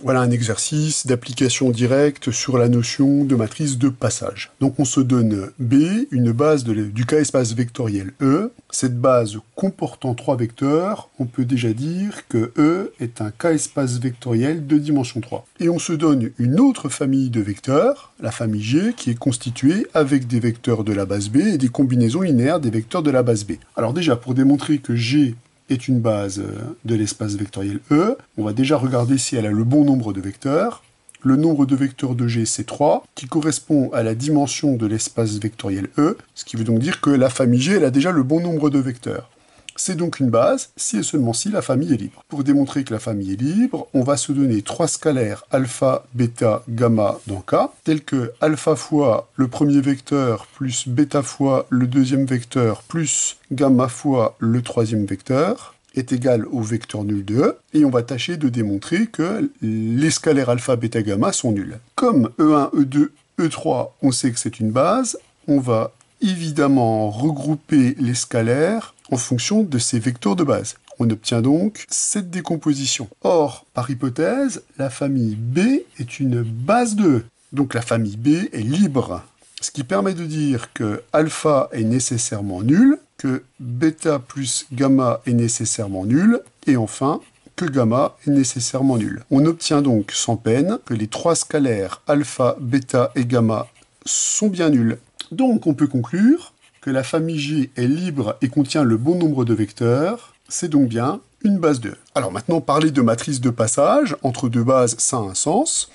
Voilà un exercice d'application directe sur la notion de matrice de passage. Donc on se donne B, une base du K-espace vectoriel E. Cette base comportant 3 vecteurs, on peut déjà dire que E est un K-espace vectoriel de dimension 3. Et on se donne une autre famille de vecteurs, la famille G, qui est constituée avec des vecteurs de la base B et des combinaisons linéaires des vecteurs de la base B. Alors déjà, pour démontrer que G est une base de l'espace vectoriel E, on va déjà regarder si elle a le bon nombre de vecteurs. Le nombre de vecteurs de G, c'est 3, qui correspond à la dimension de l'espace vectoriel E, ce qui veut donc dire que la famille G, elle a déjà le bon nombre de vecteurs. C'est donc une base, si et seulement si la famille est libre. Pour démontrer que la famille est libre, on va se donner 3 scalaires alpha, bêta, gamma dans K, tels que alpha fois le premier vecteur, plus bêta fois le deuxième vecteur, plus gamma fois le troisième vecteur, est égal au vecteur nul de E, et on va tâcher de démontrer que les scalaires alpha, bêta, gamma sont nuls. Comme E1, E2, E3, on sait que c'est une base, on va évidemment regrouper les scalaires en fonction de ces vecteurs de base. On obtient donc cette décomposition. Or, par hypothèse, la famille B est une base de E. Donc la famille B est libre. Ce qui permet de dire que alpha est nécessairement nul, que bêta plus gamma est nécessairement nul, et enfin que gamma est nécessairement nul. On obtient donc sans peine que les 3 scalaires alpha, bêta et gamma sont bien nuls. Donc on peut conclure que la famille G est libre et contient le bon nombre de vecteurs, c'est donc bien une base de E. Alors maintenant, parler de matrice de passage, entre deux bases, ça a un sens.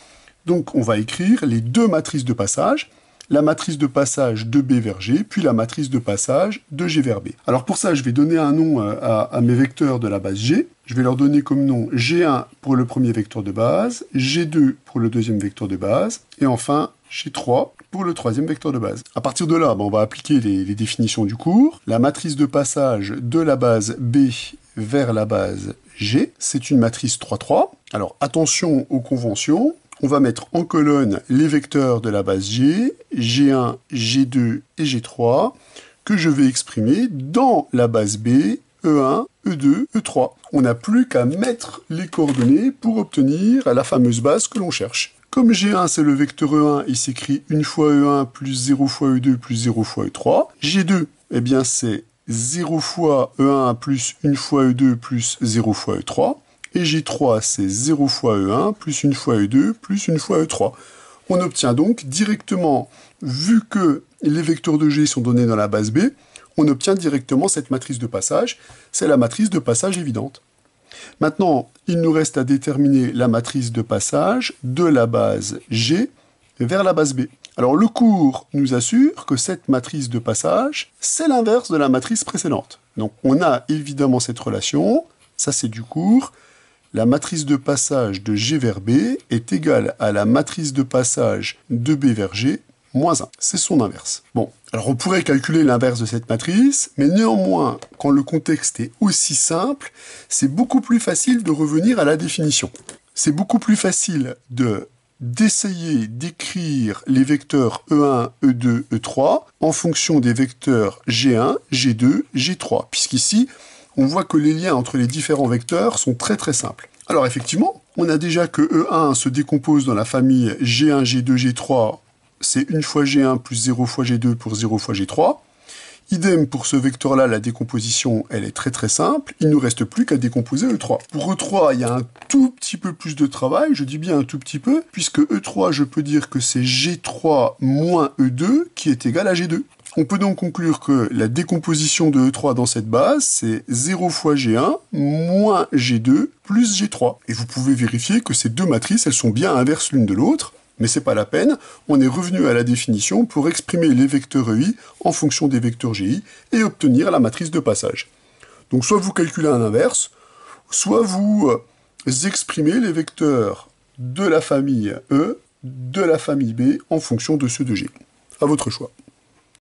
Donc on va écrire les deux matrices de passage, la matrice de passage de B vers G, puis la matrice de passage de G vers B. Alors pour ça, je vais donner un nom à mes vecteurs de la base G. Je vais leur donner comme nom G1 pour le premier vecteur de base, G2 pour le deuxième vecteur de base, et enfin G3 pour le troisième vecteur de base. À partir de là, on va appliquer les définitions du cours. La matrice de passage de la base B vers la base G, c'est une matrice 3-3. Alors attention aux conventions. On va mettre en colonne les vecteurs de la base G, G1, G2 et G3, que je vais exprimer dans la base B, E1, E2, E3. On n'a plus qu'à mettre les coordonnées pour obtenir la fameuse base que l'on cherche. Comme G1 c'est le vecteur E1, il s'écrit 1 fois E1 plus 0 fois E2 plus 0 fois E3. G2, eh bien c'est 0 fois E1 plus 1 fois E2 plus 0 fois E3. Et G3, c'est 0 fois E1, plus 1 fois E2, plus 1 fois E3. On obtient donc directement, vu que les vecteurs de G sont donnés dans la base B, on obtient directement cette matrice de passage. C'est la matrice de passage évidente. Maintenant, il nous reste à déterminer la matrice de passage de la base G vers la base B. Alors le cours nous assure que cette matrice de passage, c'est l'inverse de la matrice précédente. Donc on a évidemment cette relation, ça c'est du cours. La matrice de passage de G vers B est égale à la matrice de passage de B vers G moins 1. C'est son inverse. Bon, alors on pourrait calculer l'inverse de cette matrice, mais néanmoins, quand le contexte est aussi simple, c'est beaucoup plus facile de revenir à la définition. C'est beaucoup plus facile d'essayer d'écrire les vecteurs E1, E2, E3 en fonction des vecteurs G1, G2, G3, puisqu'ici, on voit que les liens entre les différents vecteurs sont très très simples. Alors effectivement, on a déjà que E1 se décompose dans la famille G1, G2, G3, c'est 1 fois G1 plus 0 fois G2 pour 0 fois G3. Idem pour ce vecteur-là, la décomposition, elle est très très simple. Il ne nous reste plus qu'à décomposer E3. Pour E3, il y a un tout petit peu plus de travail, je dis bien un tout petit peu, puisque E3, je peux dire que c'est G3 moins E2 qui est égal à G2. On peut donc conclure que la décomposition de E3 dans cette base, c'est 0 fois G1 moins G2 plus G3. Et vous pouvez vérifier que ces deux matrices, elles sont bien inverses l'une de l'autre, mais c'est pas la peine, on est revenu à la définition pour exprimer les vecteurs EI en fonction des vecteurs GI et obtenir la matrice de passage. Donc soit vous calculez un inverse, soit vous exprimez les vecteurs de la famille E, de la famille B en fonction de ceux de G. À votre choix.